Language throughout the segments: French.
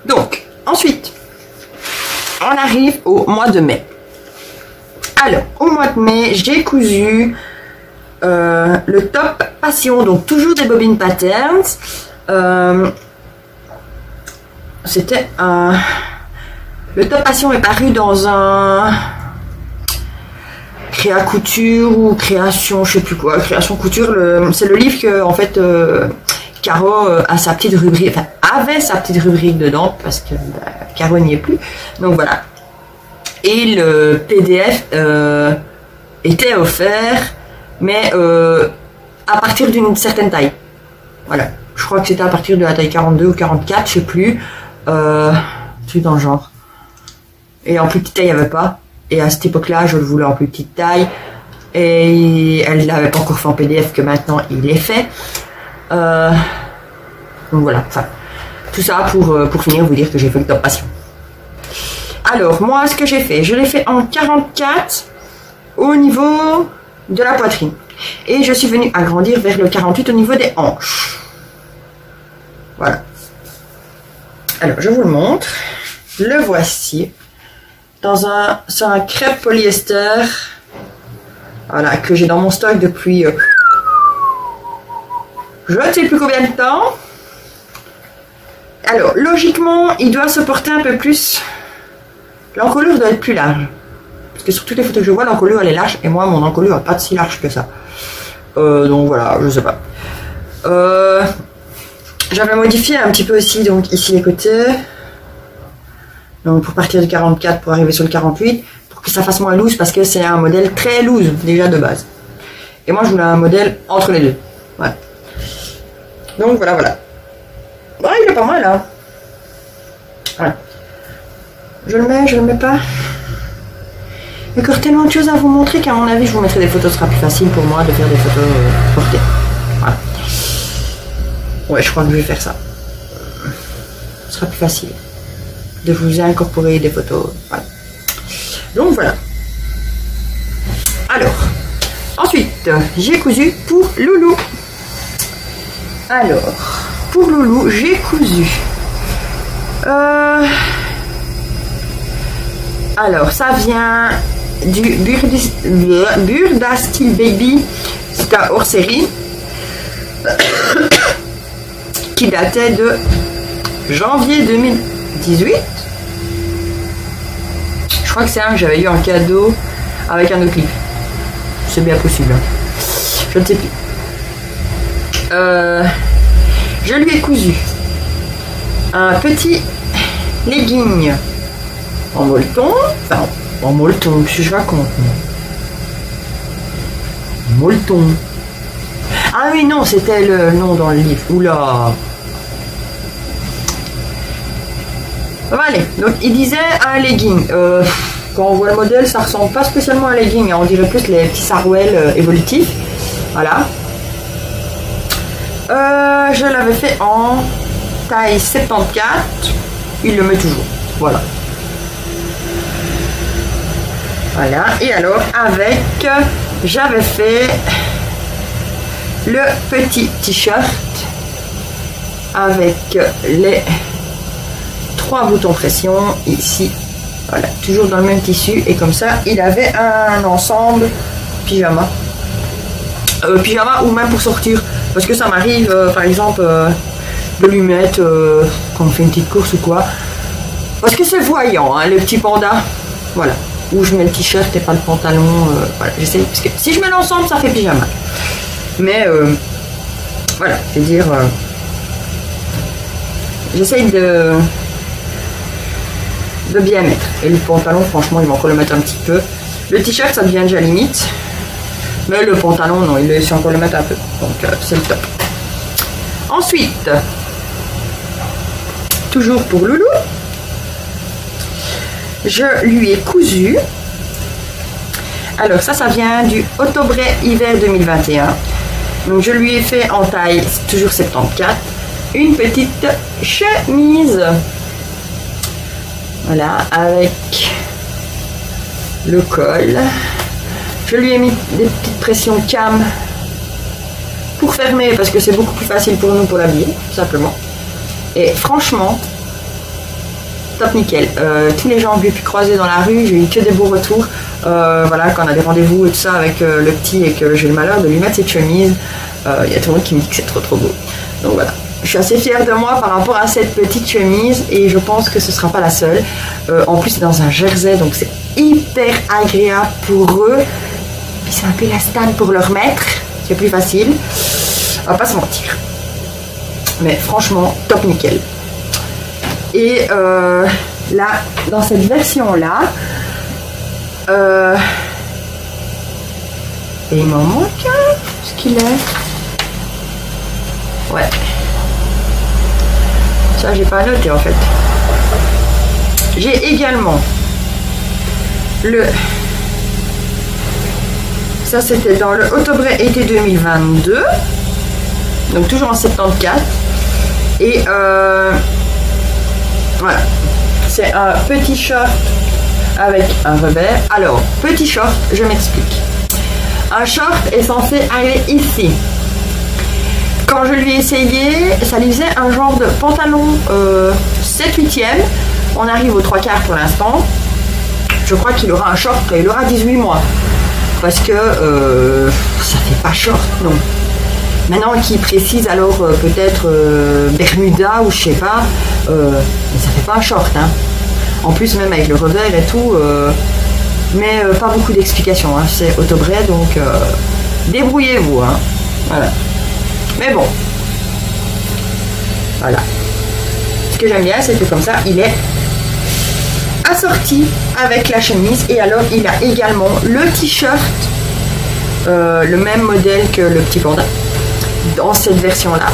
Donc, ensuite, on arrive au mois de mai. Alors, au mois de mai, j'ai cousu le top passion, donc toujours des bobines patterns. C'était un... Le top passion est paru dans un... Créa couture ou création, je sais plus quoi, création couture, c'est le livre que, en fait, Caro a sa petite rubrique, enfin, avait sa petite rubrique dedans, parce que Caro n'y est plus. Donc voilà. Et le PDF était offert, mais à partir d'une certaine taille. Voilà. Je crois que c'était à partir de la taille 42 ou 44, je sais plus. Tout dans le genre. Et en plus petite taille, il n'y avait pas. Et à cette époque-là, je le voulais en plus petite taille. Et elle ne l'avait pas encore fait en PDF, que maintenant il est fait. Donc voilà. Enfin, tout ça pour finir, vous dire que j'ai fait le top passion. Alors, moi, ce que j'ai fait, je l'ai fait en 44 au niveau de la poitrine. Et je suis venue agrandir vers le 48 au niveau des hanches. Voilà. Alors, je vous le montre. Le voici. C'est un crêpe polyester. Voilà, que j'ai dans mon stock depuis... je ne sais plus combien de temps. Alors, logiquement, il doit se porter un peu plus... L'encolure doit être plus large. Parce que sur toutes les photos que je vois, l'encolure elle est large. Et moi, mon encolure n'est pas si large que ça. Donc voilà, je sais pas. J'avais modifié un petit peu aussi, donc ici les côtés. Donc pour partir du 44 pour arriver sur le 48. Pour que ça fasse moins loose, parce que c'est un modèle très loose déjà de base. Et moi je voulais un modèle entre les deux. Voilà. Donc voilà, voilà. Bon, il est pas mal là. Voilà. Je le mets, je le mets pas. Il y a encore tellement de choses à vous montrer qu'à mon avis, je vous mettrai des photos. Ce sera plus facile pour moi de faire des photos portées. Voilà. Ouais, je crois que je vais faire ça. Ce sera plus facile de vous incorporer des photos. Voilà. Donc voilà. Alors, ensuite, j'ai cousu pour Loulou. Alors, pour Loulou, j'ai cousu. Alors, ça vient du Burda Style Baby. C'est un hors série qui datait de janvier 2018. Je crois que c'est un que j'avais eu en cadeau avec un autre livre. C'est bien possible. Je ne sais plus. Je lui ai cousu un petit legging en molleton, enfin en molleton, qu'est-ce que je raconte? Molleton. Ah oui, non, c'était le nom dans le livre. Oula. Allez, donc il disait un legging. Quand on voit le modèle, ça ressemble pas spécialement à un legging, hein. On dirait plus les petits sarouels évolutifs. Voilà. Je l'avais fait en taille 74. Il le met toujours. Voilà. Voilà. Et alors, avec, j'avais fait le petit t-shirt avec les 3 boutons pression ici. Voilà, toujours dans le même tissu. Et comme ça, il avait un ensemble pyjama. Pyjama ou même pour sortir. Parce que ça m'arrive, par exemple, de lui mettre quand on fait une petite course ou quoi. Parce que c'est voyant, hein, le petit panda. Voilà. Où je mets le t-shirt et pas le pantalon. Voilà, j'essaie. Parce que si je mets l'ensemble, ça fait pyjama. Mais voilà, je veux dire. J'essaye de bien mettre. Et le pantalon, franchement, il va encore le mettre un petit peu. Le t-shirt, ça devient déjà limite. Mais le pantalon, non, il laisse encore le mettre un peu. Donc, c'est le top. Ensuite, toujours pour Loulou, je lui ai cousu. Alors, ça vient du Autobray Hiver 2021. Donc, je lui ai fait en taille, toujours 74, une petite chemise. Voilà, avec le col. Je lui ai mis des petites pressions cam pour fermer parce que c'est beaucoup plus facile pour nous pour l'habiller, tout simplement. Et franchement, top nickel. Tous les gens que j'ai pu croiser dans la rue, j'ai eu que des beaux retours. Voilà, quand on a des rendez-vous et tout ça avec le petit et que j'ai le malheur de lui mettre cette chemise, il y a tout le monde qui me dit que c'est trop beau. Donc voilà, je suis assez fière de moi par rapport à cette petite chemise et je pense que ce ne sera pas la seule. En plus, c'est dans un jersey, donc c'est hyper agréable pour eux. Puis c'est un peu élastique pour leur mettre, c'est plus facile. On va pas se mentir. Mais franchement, top nickel. Et là, dans cette version-là, et il m'en manque un, ce qu'il est. Ouais. Ça, j'ai pas noté en fait. J'ai également le... Ça, c'était dans le Autobray été 2022. Donc, toujours en 74. Et voilà. C'est un petit short avec un revers. Alors, petit short, je m'explique. Un short est censé aller ici. Quand je lui ai essayé, ça lui faisait un genre de pantalon 7/8e. On arrive aux 3/4 pour l'instant. Je crois qu'il aura un short, il aura 18 mois. Parce que ça fait pas short, non. Maintenant qu'il précise alors peut-être Bermuda ou je sais pas, mais ça fait pas un short. Hein. En plus, même avec le revers et tout, mais pas beaucoup d'explications. Hein. C'est Autobray, donc débrouillez-vous. Hein. Voilà. Mais bon, voilà. Ce que j'aime bien, c'est que comme ça, il est assorti avec la chemise et alors il a également le t-shirt, le même modèle que le petit panda, dans cette version-là,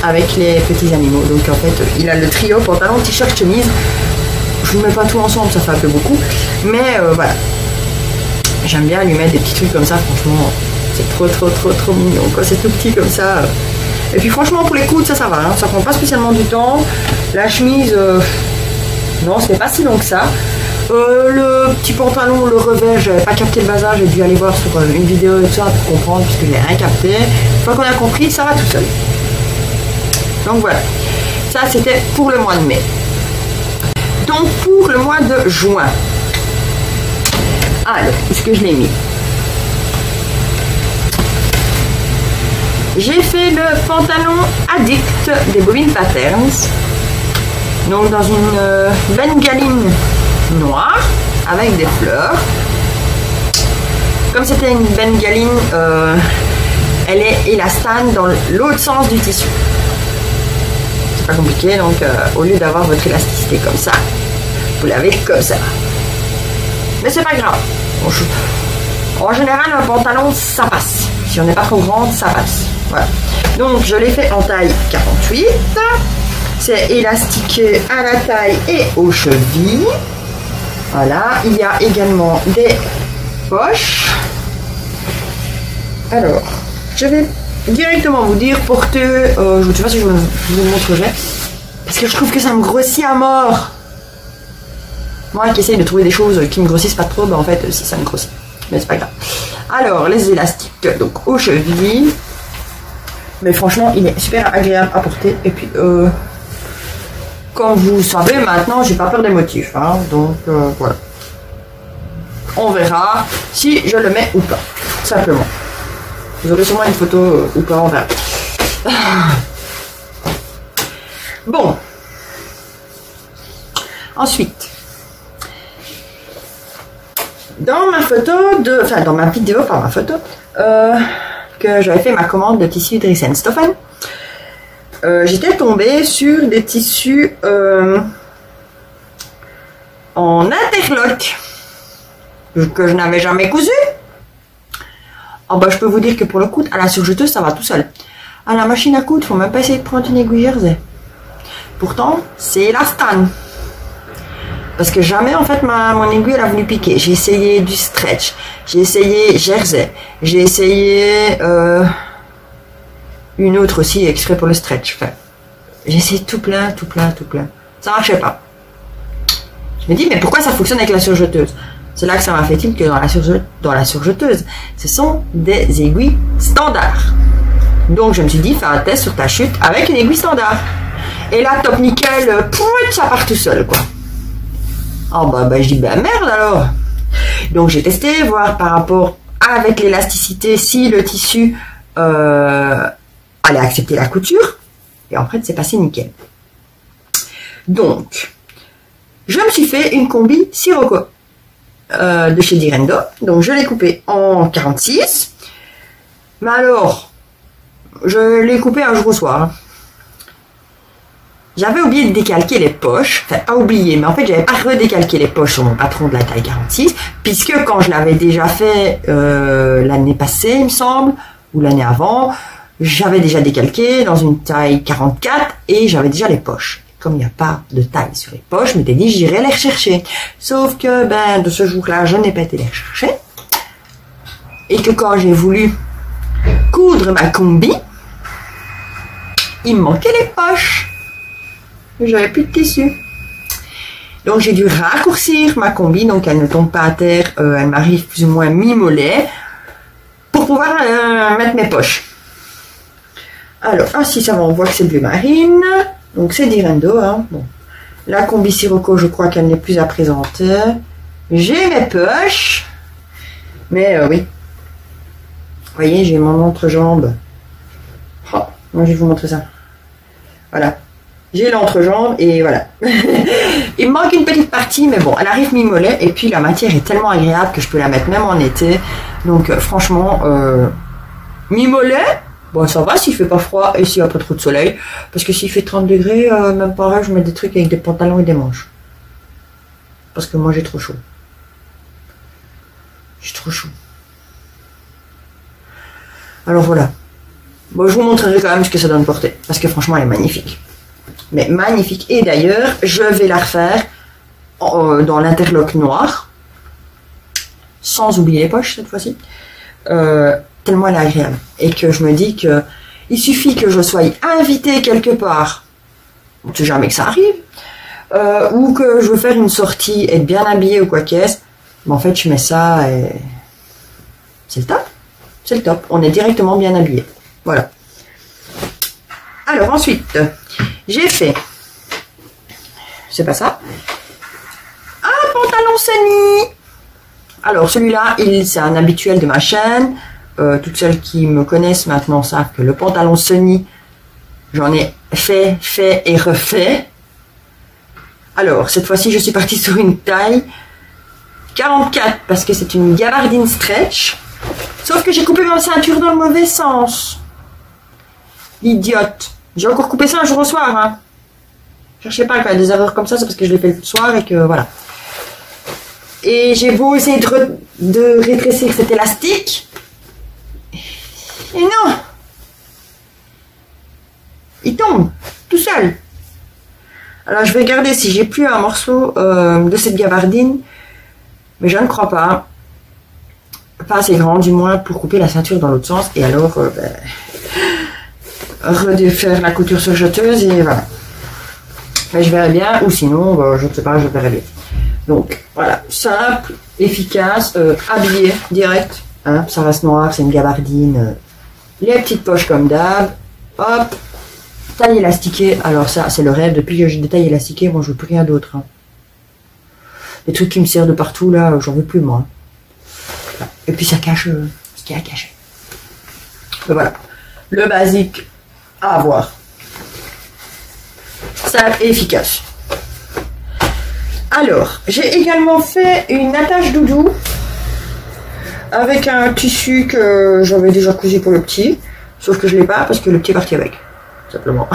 avec les petits animaux. Donc en fait, il a le trio pantalon, t-shirt, chemise. Je ne mets pas tout ensemble, ça fait un peu beaucoup, mais voilà. J'aime bien lui mettre des petits trucs comme ça, franchement. C'est trop mignon, quoi. C'est tout petit comme ça. Et puis franchement, pour les coudes, ça va. Hein. Ça prend pas spécialement du temps. La chemise, non, c'était pas si long que ça. Le petit pantalon, le revers, j'avais pas capté le bazar. J'ai dû aller voir sur une vidéo et tout ça pour comprendre, puisque j'ai rien capté. Une fois qu'on a compris, ça va tout seul. Donc voilà. Ça, c'était pour le mois de mai. Donc pour le mois de juin. Alors, est-ce que je l'ai mis? J'ai fait le pantalon Addict des Bobine Patterns. Donc dans une bengaline noire avec des fleurs. Comme c'était une bengaline, elle est élastane dans l'autre sens du tissu. C'est pas compliqué, donc au lieu d'avoir votre élasticité comme ça, vous l'avez comme ça. Mais c'est pas grave. En général, un pantalon, ça passe. Si on n'est pas trop grande, ça passe. Voilà. Donc, je l'ai fait en taille 48. C'est élastiqué à la taille et aux chevilles. Voilà. Il y a également des poches. Alors, je vais directement vous dire porter... je ne sais pas si je vous le montrerai. Parce que je trouve que ça me grossit à mort. Moi qui essaye de trouver des choses qui me grossissent pas trop, ben en fait, si ça me grossit. Mais c'est pas grave. Alors, les élastiques, donc aux chevilles. Mais franchement, il est super agréable à porter. Et puis, comme vous savez, maintenant, j'ai pas peur des motifs. Hein, donc, voilà. On verra si je le mets ou pas. Simplement. Vous aurez sûrement une photo ou pas, on verra. Bon. Ensuite. Dans ma photo enfin dans ma vidéo, pas ma photo, que j'avais fait ma commande de tissus Dries & Stoffen, j'étais tombée sur des tissus en interlock que je n'avais jamais cousu. Oh bah je peux vous dire que pour le coudre, à la surjeteuse ça va tout seul. À la machine à coudre, faut même pas essayer de prendre une aiguille jersey. Pourtant, c'est élastane. Parce que jamais, en fait, mon aiguille, elle a voulu piquer. J'ai essayé du stretch. J'ai essayé jersey. J'ai essayé une autre aussi, exprès pour le stretch. Enfin, j'ai essayé tout plein. Ça marchait pas. Je me dis, mais pourquoi ça fonctionne avec la surjeteuse? C'est là que ça m'a fait tilt que dans la surjeteuse, ce sont des aiguilles standards. Donc, je me suis dit, fais un test sur ta chute avec une aiguille standard. Et là, top nickel, ça part tout seul, quoi. Oh bah je dis, merde alors. Donc j'ai testé, voir par rapport avec l'élasticité, si le tissu allait accepter la couture. Et en fait, c'est passé nickel. Donc, je me suis fait une combi Sirocco de chez Direndo. Donc je l'ai coupé en 46. Mais alors, je l'ai coupé un jour au soir. J'avais oublié de décalquer les poches, enfin pas oublié, mais en fait j'avais pas redécalqué les poches sur mon patron de la taille 46, puisque quand je l'avais déjà fait l'année passée, il me semble, ou l'année avant, j'avais déjà décalqué dans une taille 44 et j'avais déjà les poches. Comme il n'y a pas de taille sur les poches, je m'étais dit j'irais les rechercher. Sauf que de ce jour-là, je n'ai pas été les rechercher. Et que quand j'ai voulu coudre ma combi, il me manquait les poches. J'avais plus de tissu. Donc j'ai dû raccourcir ma combi, donc elle ne tombe pas à terre, elle m'arrive plus ou moins mi-mollet, pour pouvoir mettre mes poches. Alors, si ça va, on voit que c'est bleu marine, donc c'est Direndo, hein. Bon. La combi Sirocco, je crois qu'elle n'est plus à présenter. J'ai mes poches, mais oui. Vous voyez, j'ai mon entrejambe. Oh, moi je vais vous montrer ça. Voilà. J'ai l'entrejambe et voilà. Il me manque une petite partie, mais bon, elle arrive mi-mollet. Et puis la matière est tellement agréable que je peux la mettre même en été. Donc franchement, mi-mollet, bon ça va s'il fait pas froid et s'il n'y a pas trop de soleil. Parce que s'il fait 30 degrés, même pareil, je mets des trucs avec des pantalons et des manches. Parce que moi j'ai trop chaud. J'ai trop chaud. Alors voilà. Bon, je vous montrerai quand même ce que ça donne porter. Parce que franchement, elle est magnifique. Mais magnifique. Et d'ailleurs, je vais la refaire dans l'interlock noir. Sans oublier les poches cette fois-ci. Tellement elle est agréable. Et que je me dis que il suffit que je sois invitée quelque part. On ne sait jamais que ça arrive. Ou que je veux faire une sortie, être bien habillée ou quoi qu'est-ce. Mais en fait, je mets ça et c'est le top. C'est le top. On est directement bien habillé. Voilà. Alors ensuite, j'ai fait, c'est pas ça, un pantalon Sunny. Alors celui-là, c'est un habituel de ma chaîne. Toutes celles qui me connaissent maintenant savent que le pantalon Sunny, j'en ai fait et refait. Alors cette fois-ci, je suis partie sur une taille 44 parce que c'est une gabardine stretch. Sauf que j'ai coupé ma ceinture dans le mauvais sens. L'idiote. J'ai encore coupé ça un jour au soir. Hein. Cherchez pas quand il y a des erreurs comme ça, c'est parce que je l'ai fait le soir et que voilà. Et j'ai beau essayer de rétrécir cet élastique. Et non. Il tombe tout seul. Alors je vais regarder si j'ai plus un morceau de cette gabardine. Mais je ne crois pas. Pas assez grand du moins pour couper la ceinture dans l'autre sens et alors refaire la couture sur jeteuse et voilà. Mais je verrai bien ou sinon je ne sais pas, je verrai bien. Donc voilà, simple, efficace, habillé direct, hein, ça reste noir, c'est une gabardine, les petites poches comme d'hab, hop, taille élastiquée. Alors ça c'est le rêve, depuis que j'ai des tailles élastiquées, moi je veux plus rien d'autre. Hein. Les trucs qui me servent de partout là, j'en veux plus moi. Et puis ça cache ce qu'il y a à cacher. Et voilà. Le basique à avoir. Simple et efficace. Alors, j'ai également fait une attache doudou avec un tissu que j'avais déjà cousu pour le petit. Sauf que je ne l'ai pas parce que le petit est parti avec. Simplement.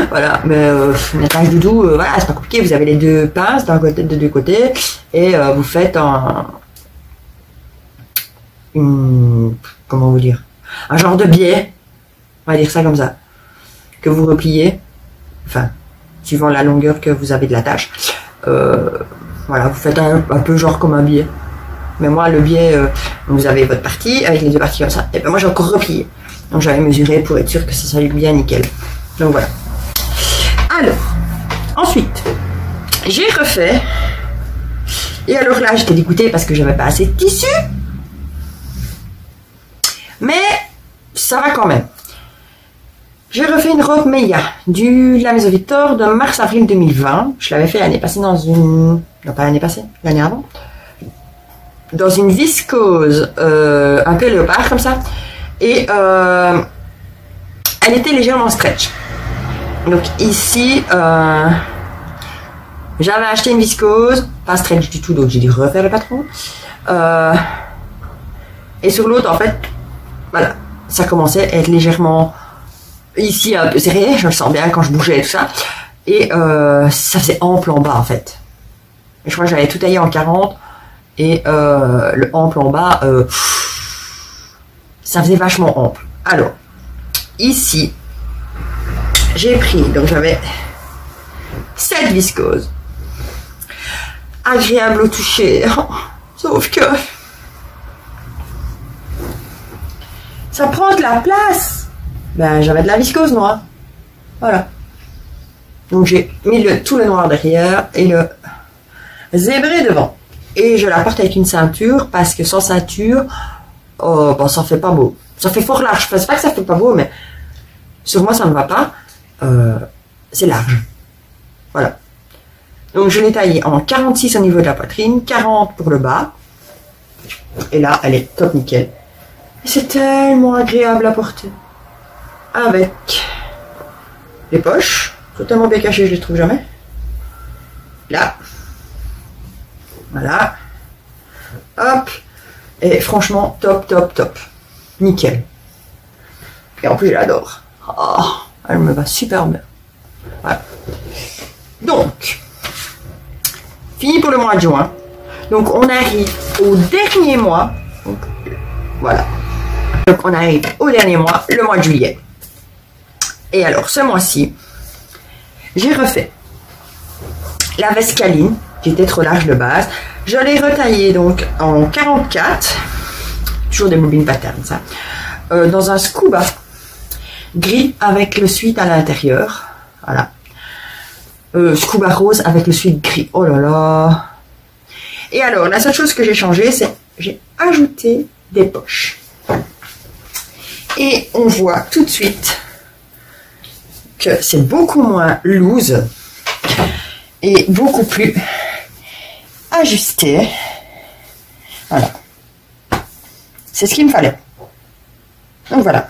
Voilà, mais une attache doudou, voilà, c'est pas compliqué. Vous avez les deux pinces d'un côté, de deux côtés et vous faites comment vous dire, un genre de biais, on va dire ça comme ça, que vous repliez, enfin, suivant la longueur que vous avez de la tâche. Voilà, vous faites un peu genre comme un biais. Mais moi, le biais, vous avez votre partie, avec les deux parties comme ça. Et ben moi, j'ai encore replié. Donc, j'avais mesuré pour être sûr que ça s'allume bien nickel. Donc, voilà. Alors, ensuite, j'ai refait. Et alors là, j'étais dégoûtée parce que j'avais pas assez de tissu. Mais ça va quand même. J'ai refait une robe Meia de la Maison Victor de mars-avril 2020. Je l'avais fait l'année passée dans une... Non, pas l'année passée, l'année avant. Dans une viscose un peu léopard comme ça. Et elle était légèrement stretch. Donc ici, j'avais acheté une viscose, pas stretch du tout, donc j'ai dû refaire le patron. Et sur l'autre, en fait, voilà, ça commençait à être légèrement ici un peu serré, je le sens bien quand je bougeais et tout ça. Et ça faisait ample en bas en fait. Et je crois que j'avais tout taillé en 40 et le ample en bas, ça faisait vachement ample. Alors, ici, j'ai pris, donc j'avais cette viscose. Agréable au toucher, sauf que ça prend de la place. Ben, j'avais de la viscose noire. Voilà. Donc j'ai mis tout le noir derrière et le zébré devant. Et je la porte avec une ceinture parce que sans ceinture, bon, ça fait pas beau. Ça fait fort large. Enfin, c'est pas que ça fait pas beau, mais sur moi ça ne va pas. C'est large. Voilà. Donc je l'ai taillée en 46 au niveau de la poitrine, 40 pour le bas. Et là, elle est top nickel. Et c'est tellement agréable à porter. Avec les poches, totalement bien cachées, je les trouve jamais. Là. Voilà. Hop. Et franchement, top, top, top. Nickel. Et en plus, je l'adore. Oh, elle me va super bien. Voilà. Donc, fini pour le mois de juin. Donc, on arrive au dernier mois. Donc, voilà. Donc, on arrive au dernier mois, le mois de juillet. Et alors, ce mois-ci, j'ai refait la vescaline, qui était trop large de base. Je l'ai retaillée donc en 44, toujours des bobines pattern, ça, dans un scuba gris avec le suite à l'intérieur. Voilà. Scuba rose avec le suite gris. Oh là là. Et alors, la seule chose que j'ai changé, c'est j'ai ajouté des poches. Et on voit tout de suite que c'est beaucoup moins loose et beaucoup plus ajusté. Voilà. C'est ce qu'il me fallait. Donc voilà.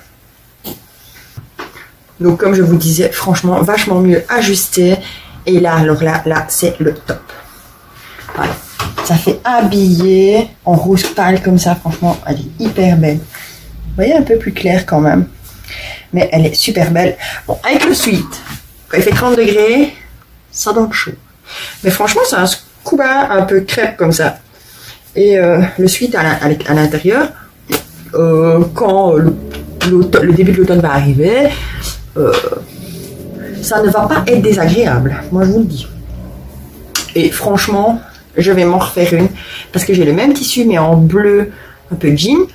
Donc comme je vous disais, franchement, vachement mieux ajusté. Et là, alors là, c'est le top. Voilà. Ça fait habiller en rose pâle comme ça. Franchement, elle est hyper belle. Vous voyez, un peu plus clair quand même. Mais elle est super belle. Bon, avec le suite, quand il fait 30 degrés, ça donne chaud. Mais franchement, c'est un scuba un peu crêpe comme ça. Et le suite à l'intérieur, quand le début de l'automne va arriver, ça ne va pas être désagréable. Moi, je vous le dis. Et franchement, je vais m'en refaire une. Parce que j'ai le même tissu, mais en bleu, un peu jean.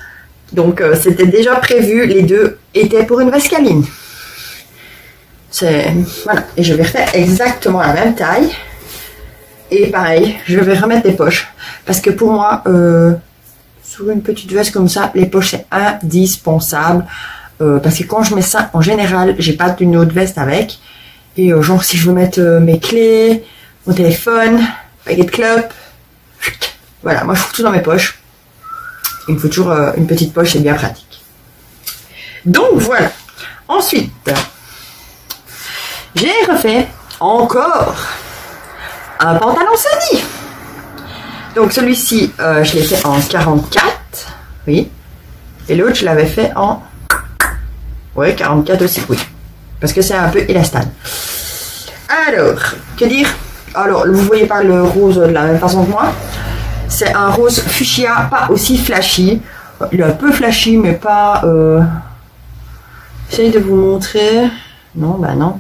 Donc, c'était déjà prévu. Les deux étaient pour une vescaline. Voilà. Et je vais refaire exactement la même taille. Et pareil, je vais remettre des poches. Parce que pour moi, sur une petite veste comme ça, les poches, c'est indispensable. Parce que quand je mets ça, en général, j'ai pas d'une autre veste avec. Et genre, si je veux mettre mes clés, mon téléphone, paquet de clopes, voilà, moi je fous tout dans mes poches. Il me faut toujours une petite poche, c'est bien pratique. Donc voilà. Ensuite, j'ai refait encore un pantalon Sony. Donc celui-ci, je l'ai fait en 44, oui. Et l'autre, je l'avais fait en... Ouais, 44 aussi, oui. Parce que c'est un peu élastane. Alors, que dire? Alors, vous voyez pas le rose de la même façon que moi. C'est un rose fuchsia, pas aussi flashy. Il est un peu flashy, mais pas... J'essaye de vous montrer. Non, bah non.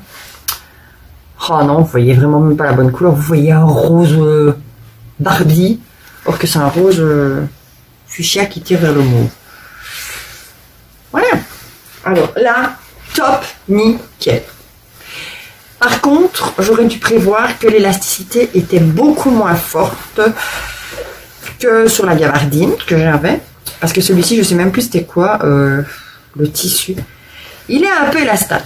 Oh non, vous voyez vraiment même pas la bonne couleur. Vous voyez un rose Barbie. Or que c'est un rose fuchsia qui tire vers le mauve. Voilà. Alors là, top, nickel. Par contre, j'aurais dû prévoir que l'élasticité était beaucoup moins forte que sur la gabardine que j'avais. Parce que celui-ci, je sais même plus c'était quoi le tissu. Il est un peu élastane.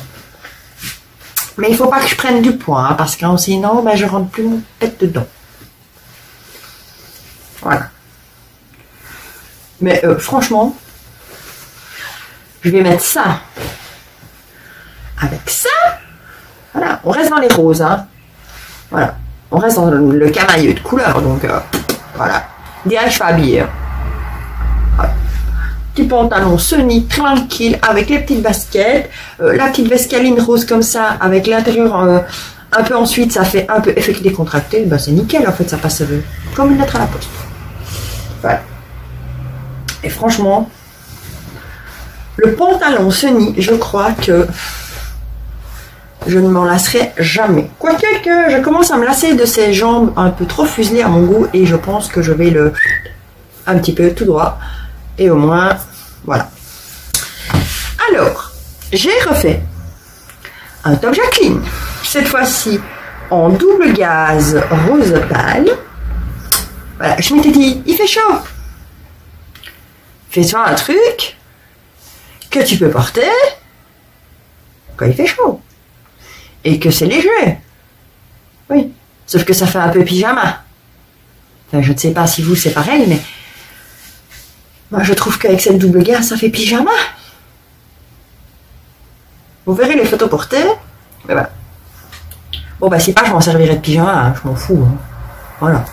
Mais il ne faut pas que je prenne du poids, hein, parce que sinon, ben, je ne rentre plus mon tête dedans. Voilà. Mais franchement, je vais mettre ça avec ça. Voilà, on reste dans les roses, hein. Voilà, on reste dans le camailleux de couleur, donc voilà. Direct, je suis habillée. Voilà. Petit pantalon semi tranquille avec les petites baskets, la petite vescaline rose comme ça avec l'intérieur un peu ensuite, ça fait un peu effet décontracté. Ben, c'est nickel en fait, ça passe comme une lettre à la poste. Voilà. Et franchement, le pantalon semi, je crois que je ne m'en lasserai jamais. Quoique que je commence à me lasser de ces jambes un peu trop fuselées à mon goût et je pense que je vais le un petit peu tout droit. Et au moins, voilà. Alors, j'ai refait un top Jacqueline. Cette fois-ci en double gaze rose pâle. Voilà, je m'étais dit, il fait chaud. Fais-toi un truc que tu peux porter quand il fait chaud. Et que c'est léger. Oui. Sauf que ça fait un peu pyjama. Enfin, je ne sais pas si vous c'est pareil, mais moi je trouve qu'avec cette double gaze, ça fait pyjama. Vous verrez les photos portées. Mais voilà. Bon, bah, si pas, je m'en servirai de pyjama, hein, je m'en fous. Hein. Voilà.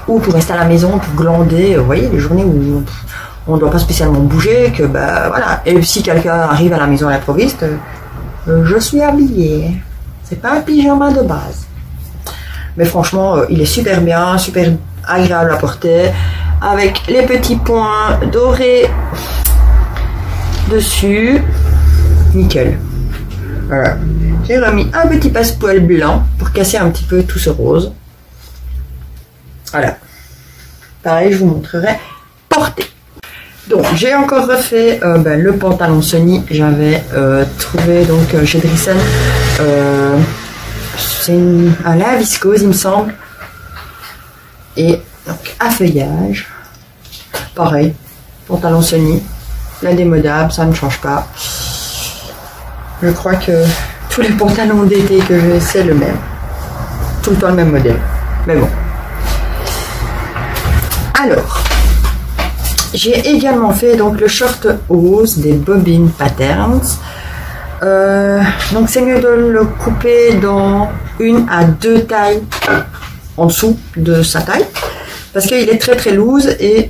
Ou pour rester à la maison, pour glander, vous voyez, les journées où on ne doit pas spécialement bouger, que bah voilà. Et si quelqu'un arrive à la maison à l'improviste, je suis habillée. C'est pas un pyjama de base. Mais franchement, il est super bien, super agréable à porter, avec les petits points dorés dessus. Nickel. Voilà. J'ai remis un petit passepoil blanc pour casser un petit peu tout ce rose. Voilà. Pareil, je vous montrerai porté. Donc, j'ai encore refait le pantalon Sony. J'avais trouvé donc chez Drissen. C'est un lin viscose, il me semble. Et donc, à feuillage. Pareil. Pantalon Sony. L'indémodable, ça ne change pas. Je crois que tous les pantalons d'été que j'ai, c'est le même. Tout le temps le même modèle. Mais bon. Alors, j'ai également fait donc le short hose des Bobbin Patterns. Donc c'est mieux de le couper dans 1 à 2 tailles en dessous de sa taille. Parce qu'il est très très loose et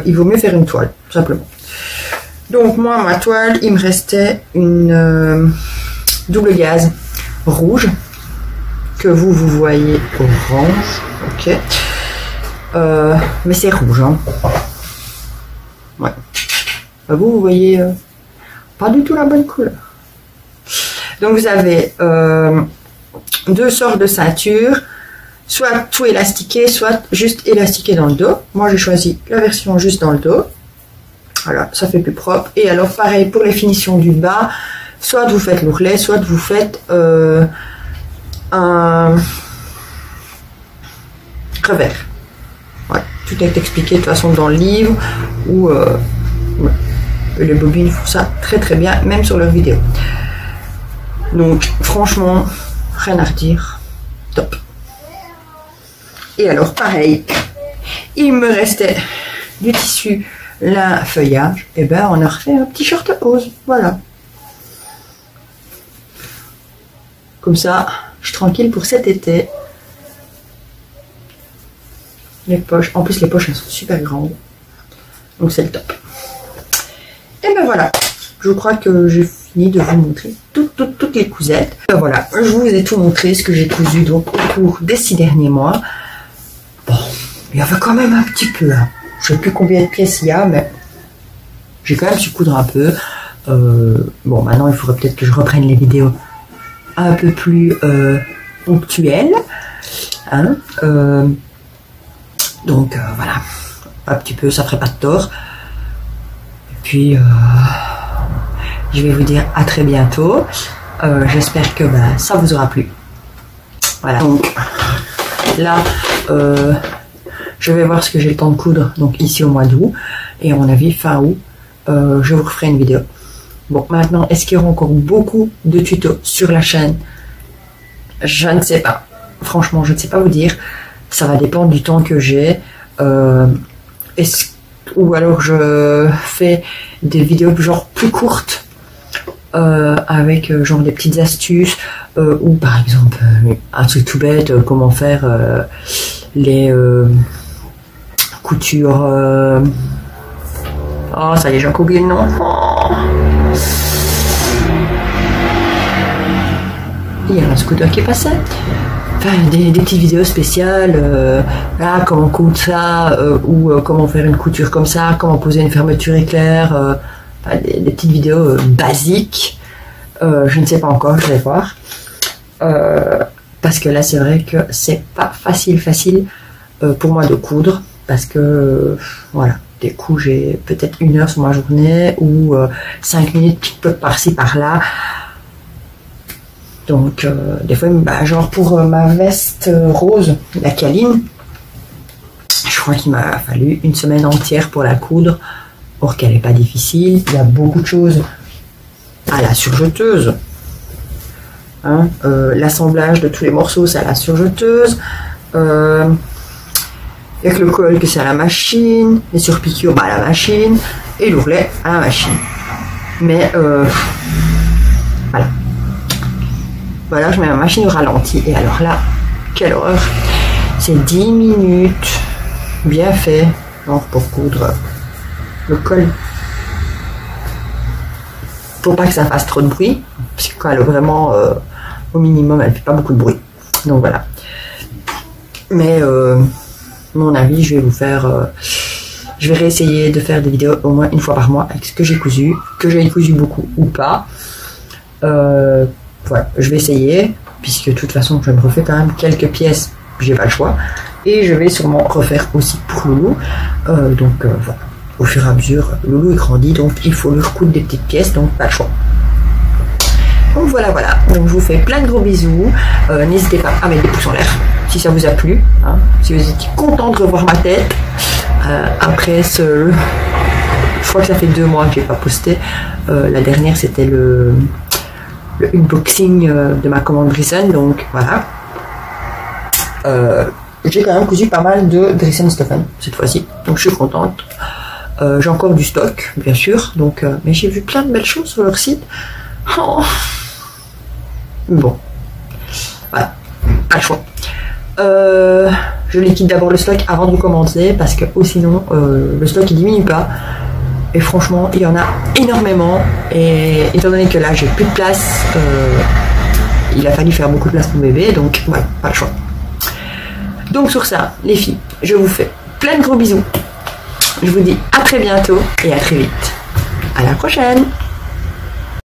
il vaut mieux faire une toile, tout simplement. Donc moi, ma toile, il me restait une double gaze rouge que vous voyez orange. Ok. Mais c'est rouge, hein. Ouais. Vous voyez pas du tout la bonne couleur. Donc vous avez deux sortes de ceintures, soit tout élastiqué, soit juste élastiqué dans le dos. Moi j'ai choisi la version juste dans le dos. Voilà, ça fait plus propre. Et alors pareil pour les finitions du bas, soit vous faites l'ourlet, soit vous faites un revers. Ouais, tout est expliqué de toute façon dans le livre où ouais, les bobines font ça très très bien, même sur leurs vidéos. Donc franchement, rien à redire, top. Et alors pareil, il me restait du tissu lin feuillage, et ben on a refait un petit short hose, voilà. Comme ça, je suis tranquille pour cet été. Les poches, en plus les poches elles sont super grandes, donc c'est le top. Et ben voilà, je crois que j'ai fini de vous montrer toutes les cousettes. Ben voilà, je vous ai tout montré ce que j'ai cousu donc au cours des 6 derniers mois. Bon, il y avait quand même un petit peu, hein. Je ne sais plus combien de pièces il y a, mais j'ai quand même su coudre un peu. Bon, maintenant il faudrait peut-être que je reprenne les vidéos un peu plus ponctuelles, hein. Donc voilà, un petit peu, ça ferait pas de tort. Et puis je vais vous dire à très bientôt. J'espère que ça vous aura plu. Voilà, donc là je vais voir ce que j'ai le temps de coudre, donc ici au mois d'août, et à mon avis fin août je vous referai une vidéo. Bon, maintenant, est-ce qu'il y aura encore beaucoup de tutos sur la chaîne? Je ne sais pas. Franchement, je ne sais pas vous dire. Ça va dépendre du temps que j'ai. Ou alors je fais des vidéos genre plus courtes avec genre des petites astuces ou par exemple un truc tout bête, comment faire les coutures. Oh, ça y est, j'ai encore oublié le nom. Oh. Il y a un scooter qui est passé. Enfin, des petites vidéos spéciales, là, comment coudre ça, ou comment faire une couture comme ça, comment poser une fermeture éclair, enfin, des petites vidéos basiques. Je ne sais pas encore, je vais voir. Parce que là, c'est vrai que c'est pas facile pour moi de coudre, parce que, voilà, des coups, j'ai peut-être 1 heure sur ma journée, ou 5 minutes par-ci, par-là. Donc, des fois, bah, genre pour ma veste rose, la Caline, je crois qu'il m'a fallu 1 semaine entière pour la coudre. Or qu'elle n'est pas difficile. Il y a beaucoup de choses à la surjeteuse. Hein, l'assemblage de tous les morceaux, c'est à la surjeteuse. Avec le col, que c'est à la machine. Les surpiqûres, bah, à la machine. Et l'ourlet, à la machine. Mais, voilà. Voilà, je mets ma machine au ralenti. Et alors là, quelle horreur. C'est 10 minutes. Bien fait. Alors pour coudre le col. Faut pas que ça fasse trop de bruit. Parce que quand elle est vraiment au minimum, elle fait pas beaucoup de bruit. Donc voilà. Mais mon avis, je vais vous faire... je vais réessayer de faire des vidéos au moins 1 fois par mois avec ce que j'ai cousu. Que j'ai cousu beaucoup ou pas. Voilà, je vais essayer, puisque de toute façon je me refais quand même quelques pièces, j'ai pas le choix, et je vais sûrement refaire aussi pour Loulou, donc voilà, au fur et à mesure, Loulou est grandi, donc il faut lui recoudre des petites pièces, donc pas le choix. Donc voilà, donc je vous fais plein de gros bisous, n'hésitez pas à mettre des pouces en l'air, si ça vous a plu, hein, si vous étiez content de revoir ma tête, après je crois que ça fait 2 mois que j'ai pas posté, la dernière c'était le unboxing de ma commande Driessen, donc voilà. J'ai quand même cousu pas mal de Driessen Stoffen cette fois-ci, donc je suis contente. J'ai encore du stock, bien sûr, donc mais j'ai vu plein de belles choses sur leur site. Oh. Bon, voilà, pas le choix. Je liquide d'abord le stock avant de vous commander, parce que sinon le stock il diminue pas. Et franchement, il y en a énormément. Et étant donné que là, j'ai plus de place, il a fallu faire beaucoup de place pour bébé. Donc, voilà, pas le choix. Donc, sur ça, les filles, je vous fais plein de gros bisous. Je vous dis à très bientôt et à très vite. À la prochaine!